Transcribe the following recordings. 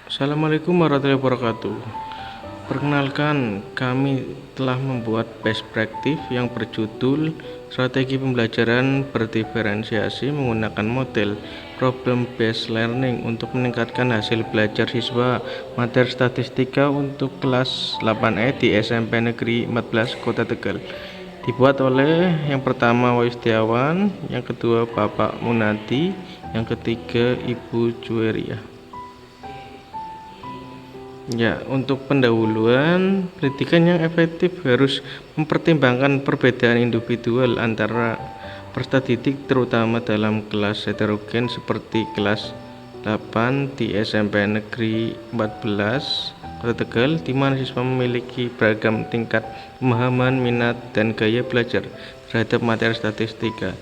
Assalamualaikum warahmatullahi wabarakatuh. Perkenalkan, kami telah membuat best practice yang berjudul Strategi Pembelajaran Berdiferensiasi menggunakan model Problem Based Learning untuk meningkatkan hasil belajar siswa materi statistika untuk kelas 8E di SMP Negeri 14 Kota Tegal. Dibuat oleh yang pertama Wayu Setiawan, yang kedua Bapak Munadi, yang ketiga Ibu Juweria. Ya, untuk pendahuluan, pendidikan yang efektif harus mempertimbangkan perbedaan individual antara peserta didik, terutama dalam kelas heterogen seperti kelas 8 di SMP Negeri 14 Kota Tegal, di mana siswa memiliki beragam tingkat pemahaman, minat, dan gaya belajar terhadap materi statistika,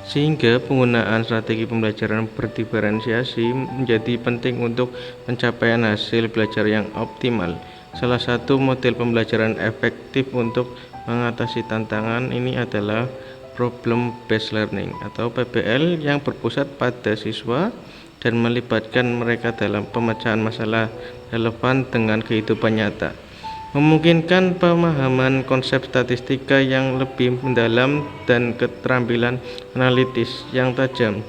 sehingga penggunaan strategi pembelajaran berdiferensiasi menjadi penting untuk pencapaian hasil belajar yang optimal. Salah satu model pembelajaran efektif untuk mengatasi tantangan ini adalah Problem Based Learning atau PBL, yang berpusat pada siswa dan melibatkan mereka dalam pemecahan masalah relevan dengan kehidupan nyata, memungkinkan pemahaman konsep statistika yang lebih mendalam dan keterampilan analitis yang tajam.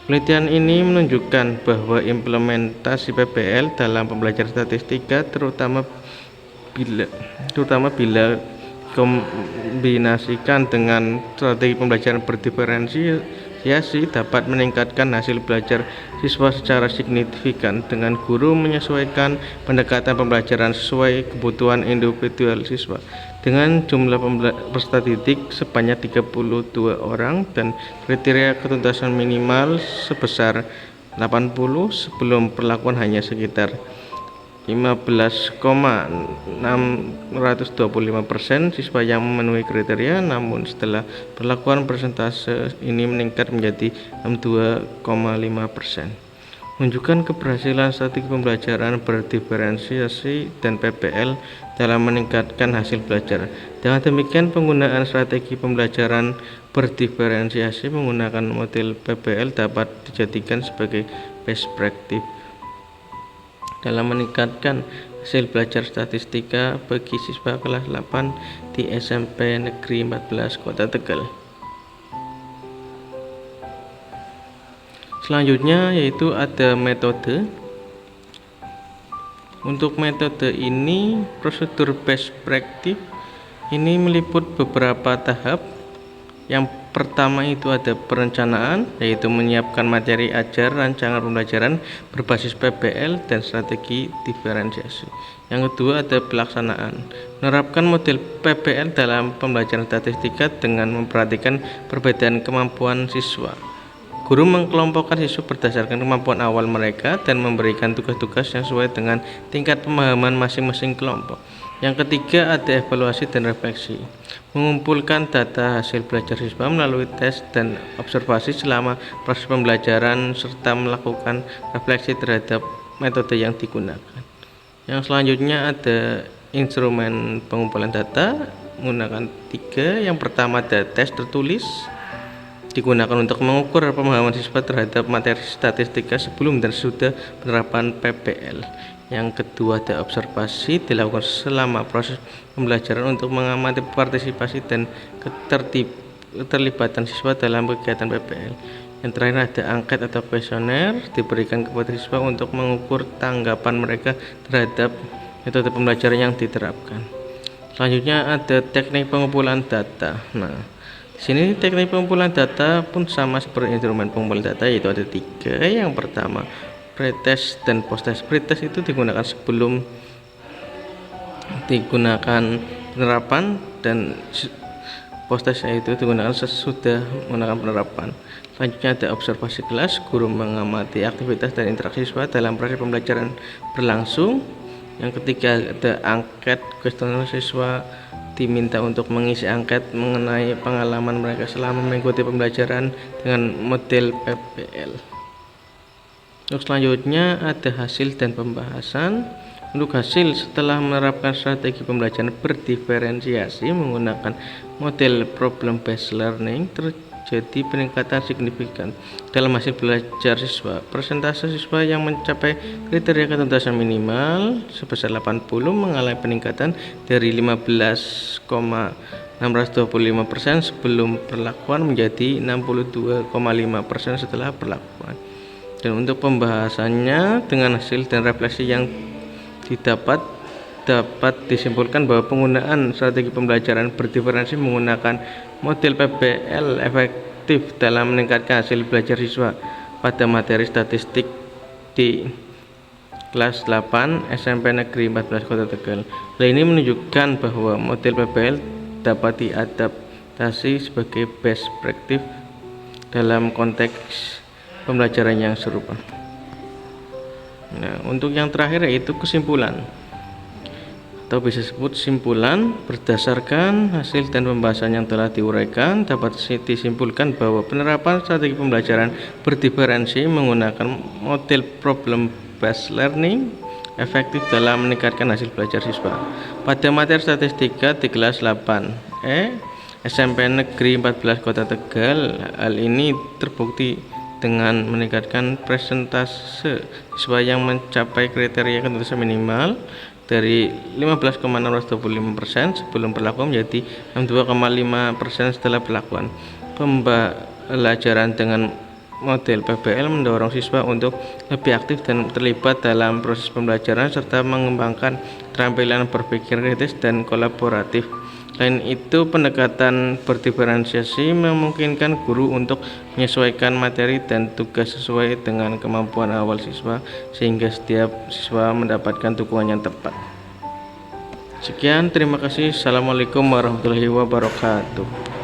Penelitian ini menunjukkan bahwa implementasi PBL dalam pembelajaran statistika, terutama bila kombinasikan dengan strategi pembelajaran berdiferensiasi, dapat meningkatkan hasil belajar siswa secara signifikan dengan guru menyesuaikan pendekatan pembelajaran sesuai kebutuhan individual siswa dengan jumlah peserta didik sebanyak 32 orang dan kriteria ketuntasan minimal sebesar 80 sebelum perlakuan hanya sekitar 15,625% siswa yang memenuhi kriteria, namun setelah perlakuan persentase ini meningkat menjadi 62,5%, menunjukkan keberhasilan strategi pembelajaran berdiferensiasi dan PBL dalam meningkatkan hasil belajar. Dengan demikian, penggunaan strategi pembelajaran berdiferensiasi menggunakan model PBL dapat dijadikan sebagai best practice dalam meningkatkan hasil belajar statistika bagi siswa kelas 8 di SMP Negeri 14 Kota Tegal. Selanjutnya yaitu ada metode. Untuk metode ini, prosedur best practice ini meliput beberapa tahap. Yang pertama itu ada perencanaan, yaitu menyiapkan materi ajar, rancangan pembelajaran berbasis PBL dan strategi diferensiasi. Yang kedua ada pelaksanaan, menerapkan model PBL dalam pembelajaran statistika dengan memperhatikan perbedaan kemampuan siswa. Guru mengkelompokkan siswa berdasarkan kemampuan awal mereka dan memberikan tugas-tugas yang sesuai dengan tingkat pemahaman masing-masing kelompok. Yang ketiga ada evaluasi dan refleksi, mengumpulkan data hasil belajar siswa melalui tes dan observasi selama proses pembelajaran serta melakukan refleksi terhadap metode yang digunakan. Yang selanjutnya ada instrumen pengumpulan data menggunakan 3. Yang pertama ada tes tertulis, digunakan untuk mengukur pemahaman siswa terhadap materi statistika sebelum dan sesudah penerapan PBL. Yang kedua ada observasi, dilakukan selama proses pembelajaran untuk mengamati partisipasi dan keterlibatan siswa dalam kegiatan PBL. Yang terakhir ada angket atau kuesioner, diberikan kepada siswa untuk mengukur tanggapan mereka terhadap metode pembelajaran yang diterapkan. Selanjutnya ada teknik pengumpulan data. Di sini teknik pengumpulan data pun sama seperti instrumen pengumpulan data, yaitu ada 3. Yang pertama pretest dan posttest. Pretest itu digunakan sebelum digunakan penerapan, dan posttest itu digunakan sesudah menggunakan penerapan. Selanjutnya ada observasi kelas, guru mengamati aktivitas dan interaksi siswa dalam proses pembelajaran berlangsung. Yang ketiga ada angket, kuesioner, siswa diminta untuk mengisi angket mengenai pengalaman mereka selama mengikuti pembelajaran dengan model PBL. Untuk selanjutnya ada hasil dan pembahasan. Untuk hasil, setelah menerapkan strategi pembelajaran berdiferensiasi menggunakan model problem based learning, terjadi peningkatan signifikan dalam hasil belajar siswa. Persentase siswa yang mencapai kriteria ketuntasan minimal sebesar 80 mengalami peningkatan dari 15,625% sebelum perlakuan menjadi 62,5% setelah perlakuan. Dan untuk pembahasannya, dengan hasil dan refleksi yang dapat disimpulkan bahwa penggunaan strategi pembelajaran berdiferensi menggunakan model PBL efektif dalam meningkatkan hasil belajar siswa pada materi statistik di kelas 8 SMP Negeri 14 Kota Tegal. Hal ini menunjukkan bahwa model PBL dapat diadaptasi sebagai best practice dalam konteks pembelajaran yang serupa. Nah, untuk yang terakhir yaitu kesimpulan, atau bisa disebut simpulan. Berdasarkan hasil dan pembahasan yang telah diuraikan, dapat disimpulkan bahwa penerapan strategi pembelajaran berdiferensi menggunakan model problem based learning efektif dalam meningkatkan hasil belajar siswa pada materi statistika di kelas 8E SMP Negeri 14 Kota Tegal. Hal ini terbukti dengan meningkatkan persentase siswa yang mencapai kriteria ketuntasan minimal dari 15,625% sebelum perlakuan menjadi 62,5% setelah perlakuan. Pembelajaran dengan model PBL mendorong siswa untuk lebih aktif dan terlibat dalam proses pembelajaran serta mengembangkan keterampilan berpikir kritis dan kolaboratif. Selain itu, pendekatan berdiferensiasi memungkinkan guru untuk menyesuaikan materi dan tugas sesuai dengan kemampuan awal siswa, sehingga setiap siswa mendapatkan dukungan yang tepat. Sekian, terima kasih. Assalamualaikum warahmatullahi wabarakatuh.